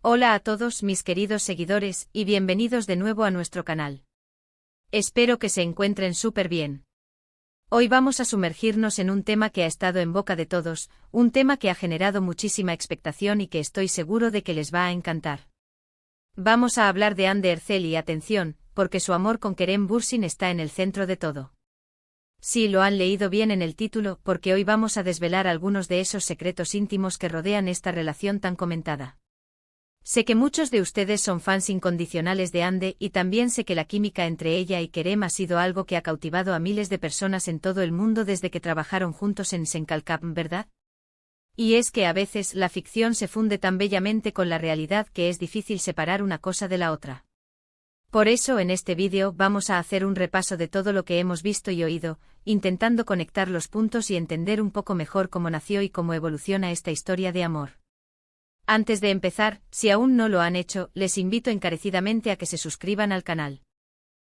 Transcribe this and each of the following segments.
Hola a todos mis queridos seguidores y bienvenidos de nuevo a nuestro canal. Espero que se encuentren súper bien. Hoy vamos a sumergirnos en un tema que ha estado en boca de todos, un tema que ha generado muchísima expectación y que estoy seguro de que les va a encantar. Vamos a hablar de Hande Erçel y atención, porque su amor con Kerem Bürsin está en el centro de todo. Sí, lo han leído bien en el título, porque hoy vamos a desvelar algunos de esos secretos íntimos que rodean esta relación tan comentada. Sé que muchos de ustedes son fans incondicionales de Hande y también sé que la química entre ella y Kerem ha sido algo que ha cautivado a miles de personas en todo el mundo desde que trabajaron juntos en Senkalkam, ¿verdad? Y es que a veces la ficción se funde tan bellamente con la realidad que es difícil separar una cosa de la otra. Por eso en este vídeo vamos a hacer un repaso de todo lo que hemos visto y oído, intentando conectar los puntos y entender un poco mejor cómo nació y cómo evoluciona esta historia de amor. Antes de empezar, si aún no lo han hecho, les invito encarecidamente a que se suscriban al canal.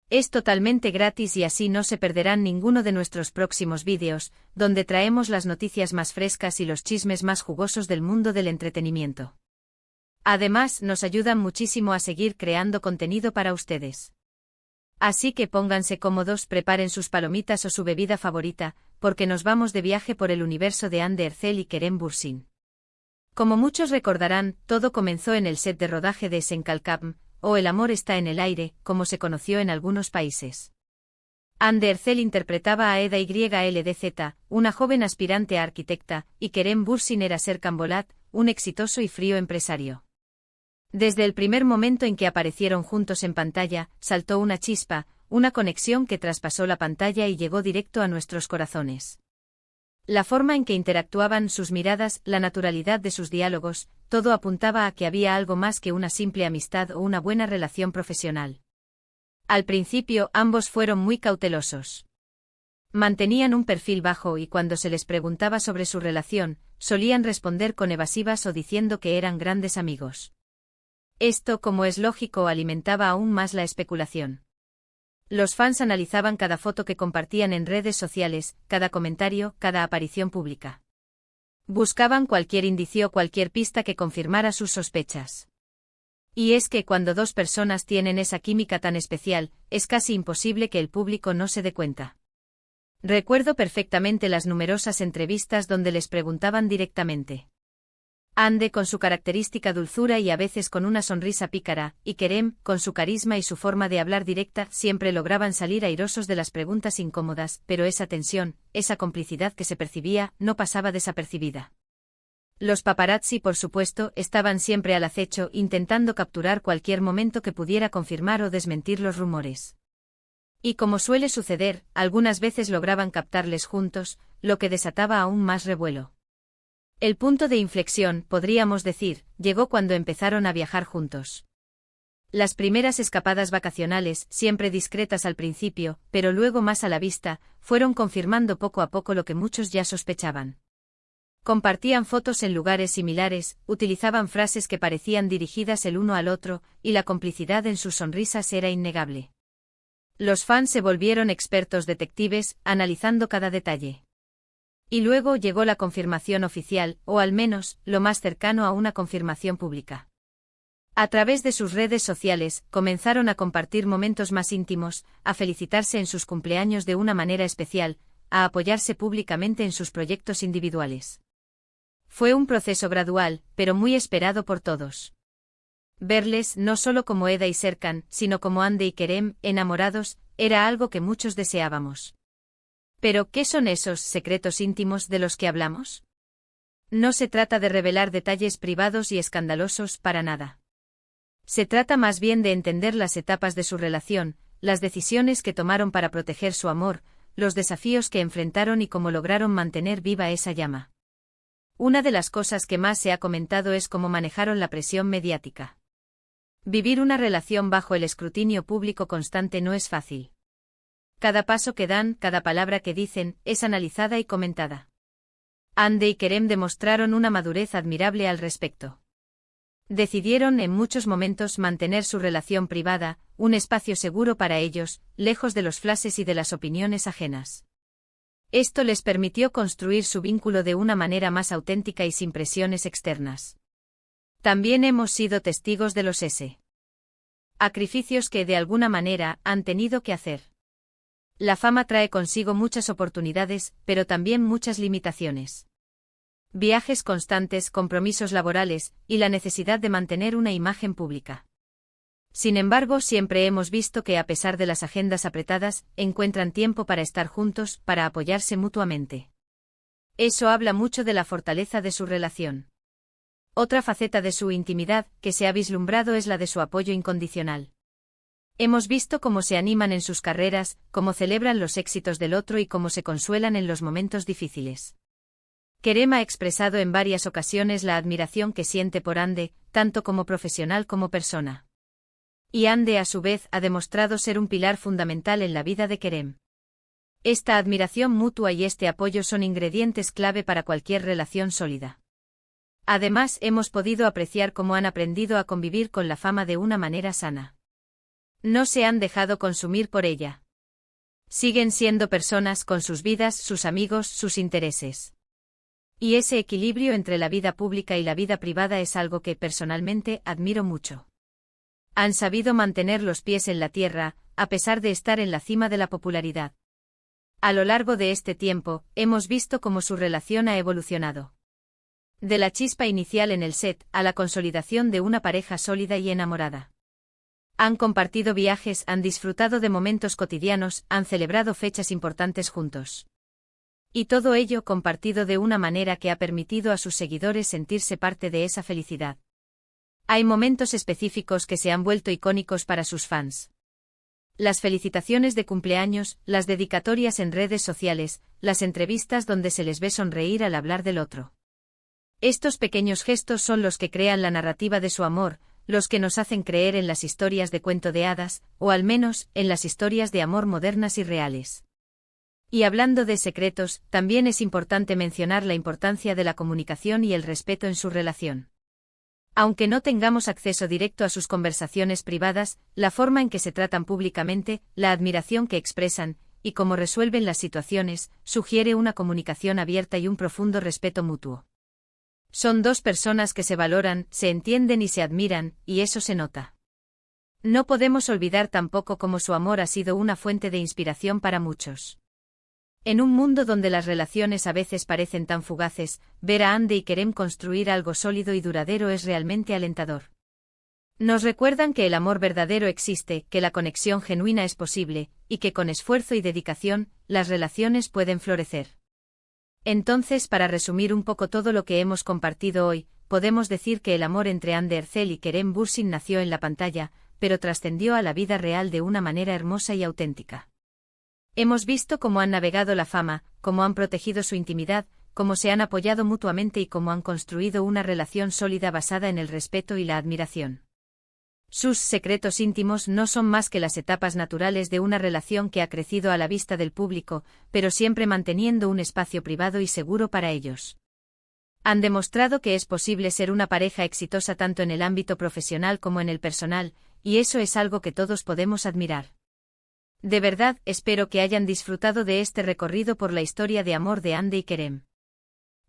Es totalmente gratis y así no se perderán ninguno de nuestros próximos vídeos, donde traemos las noticias más frescas y los chismes más jugosos del mundo del entretenimiento. Además, nos ayudan muchísimo a seguir creando contenido para ustedes. Así que pónganse cómodos, preparen sus palomitas o su bebida favorita, porque nos vamos de viaje por el universo de Hande Erçel y Kerem Bürsin. Como muchos recordarán, todo comenzó en el set de rodaje de Senkalkam, o El amor está en el aire, como se conoció en algunos países. Hande Erçel interpretaba a Eda YLDZ, una joven aspirante a arquitecta, y Kerem Bürsin era Serkan Bolat, un exitoso y frío empresario. Desde el primer momento en que aparecieron juntos en pantalla, saltó una chispa, una conexión que traspasó la pantalla y llegó directo a nuestros corazones. La forma en que interactuaban, sus miradas, la naturalidad de sus diálogos, todo apuntaba a que había algo más que una simple amistad o una buena relación profesional. Al principio, ambos fueron muy cautelosos. Mantenían un perfil bajo y cuando se les preguntaba sobre su relación, solían responder con evasivas o diciendo que eran grandes amigos. Esto, como es lógico, alimentaba aún más la especulación. Los fans analizaban cada foto que compartían en redes sociales, cada comentario, cada aparición pública. Buscaban cualquier indicio, cualquier pista que confirmara sus sospechas. Y es que cuando dos personas tienen esa química tan especial, es casi imposible que el público no se dé cuenta. Recuerdo perfectamente las numerosas entrevistas donde les preguntaban directamente. Hande con su característica dulzura y a veces con una sonrisa pícara, y Kerem, con su carisma y su forma de hablar directa, siempre lograban salir airosos de las preguntas incómodas, pero esa tensión, esa complicidad que se percibía, no pasaba desapercibida. Los paparazzi, por supuesto, estaban siempre al acecho, intentando capturar cualquier momento que pudiera confirmar o desmentir los rumores. Y como suele suceder, algunas veces lograban captarles juntos, lo que desataba aún más revuelo. El punto de inflexión, podríamos decir, llegó cuando empezaron a viajar juntos. Las primeras escapadas vacacionales, siempre discretas al principio, pero luego más a la vista, fueron confirmando poco a poco lo que muchos ya sospechaban. Compartían fotos en lugares similares, utilizaban frases que parecían dirigidas el uno al otro, y la complicidad en sus sonrisas era innegable. Los fans se volvieron expertos detectives, analizando cada detalle. Y luego llegó la confirmación oficial, o al menos, lo más cercano a una confirmación pública. A través de sus redes sociales, comenzaron a compartir momentos más íntimos, a felicitarse en sus cumpleaños de una manera especial, a apoyarse públicamente en sus proyectos individuales. Fue un proceso gradual, pero muy esperado por todos. Verles, no solo como Eda y Serkan, sino como Hande y Kerem, enamorados, era algo que muchos deseábamos. Pero, ¿qué son esos secretos íntimos de los que hablamos? No se trata de revelar detalles privados y escandalosos para nada. Se trata más bien de entender las etapas de su relación, las decisiones que tomaron para proteger su amor, los desafíos que enfrentaron y cómo lograron mantener viva esa llama. Una de las cosas que más se ha comentado es cómo manejaron la presión mediática. Vivir una relación bajo el escrutinio público constante no es fácil. Cada paso que dan, cada palabra que dicen, es analizada y comentada. Hande y Kerem demostraron una madurez admirable al respecto. Decidieron en muchos momentos mantener su relación privada, un espacio seguro para ellos, lejos de los flashes y de las opiniones ajenas. Esto les permitió construir su vínculo de una manera más auténtica y sin presiones externas. También hemos sido testigos de los sacrificios que de alguna manera han tenido que hacer. La fama trae consigo muchas oportunidades, pero también muchas limitaciones. Viajes constantes, compromisos laborales, y la necesidad de mantener una imagen pública. Sin embargo, siempre hemos visto que a pesar de las agendas apretadas, encuentran tiempo para estar juntos, para apoyarse mutuamente. Eso habla mucho de la fortaleza de su relación. Otra faceta de su intimidad, que se ha vislumbrado, es la de su apoyo incondicional. Hemos visto cómo se animan en sus carreras, cómo celebran los éxitos del otro y cómo se consuelan en los momentos difíciles. Kerem ha expresado en varias ocasiones la admiración que siente por Hande, tanto como profesional como persona. Y Hande a su vez ha demostrado ser un pilar fundamental en la vida de Kerem. Esta admiración mutua y este apoyo son ingredientes clave para cualquier relación sólida. Además, hemos podido apreciar cómo han aprendido a convivir con la fama de una manera sana. No se han dejado consumir por ella. Siguen siendo personas con sus vidas, sus amigos, sus intereses. Y ese equilibrio entre la vida pública y la vida privada es algo que personalmente admiro mucho. Han sabido mantener los pies en la tierra, a pesar de estar en la cima de la popularidad. A lo largo de este tiempo, hemos visto cómo su relación ha evolucionado. De la chispa inicial en el set, a la consolidación de una pareja sólida y enamorada. Han compartido viajes, han disfrutado de momentos cotidianos, han celebrado fechas importantes juntos. Y todo ello compartido de una manera que ha permitido a sus seguidores sentirse parte de esa felicidad. Hay momentos específicos que se han vuelto icónicos para sus fans. Las felicitaciones de cumpleaños, las dedicatorias en redes sociales, las entrevistas donde se les ve sonreír al hablar del otro. Estos pequeños gestos son los que crean la narrativa de su amor, los que nos hacen creer en las historias de cuento de hadas, o al menos, en las historias de amor modernas y reales. Y hablando de secretos, también es importante mencionar la importancia de la comunicación y el respeto en su relación. Aunque no tengamos acceso directo a sus conversaciones privadas, la forma en que se tratan públicamente, la admiración que expresan, y cómo resuelven las situaciones, sugiere una comunicación abierta y un profundo respeto mutuo. Son dos personas que se valoran, se entienden y se admiran, y eso se nota. No podemos olvidar tampoco cómo su amor ha sido una fuente de inspiración para muchos. En un mundo donde las relaciones a veces parecen tan fugaces, ver a Hande y Kerem construir algo sólido y duradero es realmente alentador. Nos recuerdan que el amor verdadero existe, que la conexión genuina es posible, y que con esfuerzo y dedicación, las relaciones pueden florecer. Entonces, para resumir un poco todo lo que hemos compartido hoy, podemos decir que el amor entre Hande Erçel y Kerem Bürsin nació en la pantalla, pero trascendió a la vida real de una manera hermosa y auténtica. Hemos visto cómo han navegado la fama, cómo han protegido su intimidad, cómo se han apoyado mutuamente y cómo han construido una relación sólida basada en el respeto y la admiración. Sus secretos íntimos no son más que las etapas naturales de una relación que ha crecido a la vista del público, pero siempre manteniendo un espacio privado y seguro para ellos. Han demostrado que es posible ser una pareja exitosa tanto en el ámbito profesional como en el personal, y eso es algo que todos podemos admirar. De verdad, espero que hayan disfrutado de este recorrido por la historia de amor de Hande y Kerem.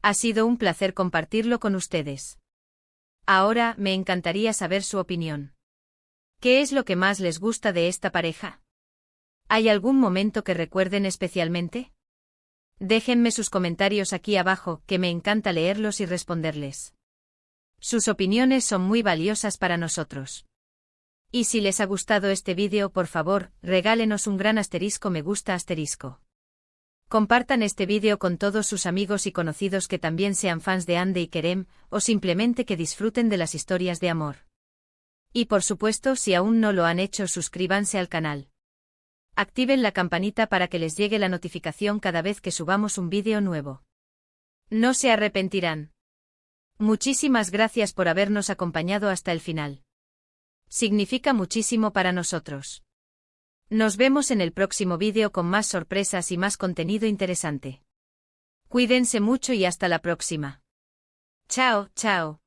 Ha sido un placer compartirlo con ustedes. Ahora, me encantaría saber su opinión. ¿Qué es lo que más les gusta de esta pareja? ¿Hay algún momento que recuerden especialmente? Déjenme sus comentarios aquí abajo, que me encanta leerlos y responderles. Sus opiniones son muy valiosas para nosotros. Y si les ha gustado este vídeo, por favor, regálenos un gran me gusta. Compartan este vídeo con todos sus amigos y conocidos que también sean fans de Hande y Kerem, o simplemente que disfruten de las historias de amor. Y por supuesto, si aún no lo han hecho, suscríbanse al canal. Activen la campanita para que les llegue la notificación cada vez que subamos un vídeo nuevo. No se arrepentirán. Muchísimas gracias por habernos acompañado hasta el final. Significa muchísimo para nosotros. Nos vemos en el próximo vídeo con más sorpresas y más contenido interesante. Cuídense mucho y hasta la próxima. Chao, chao.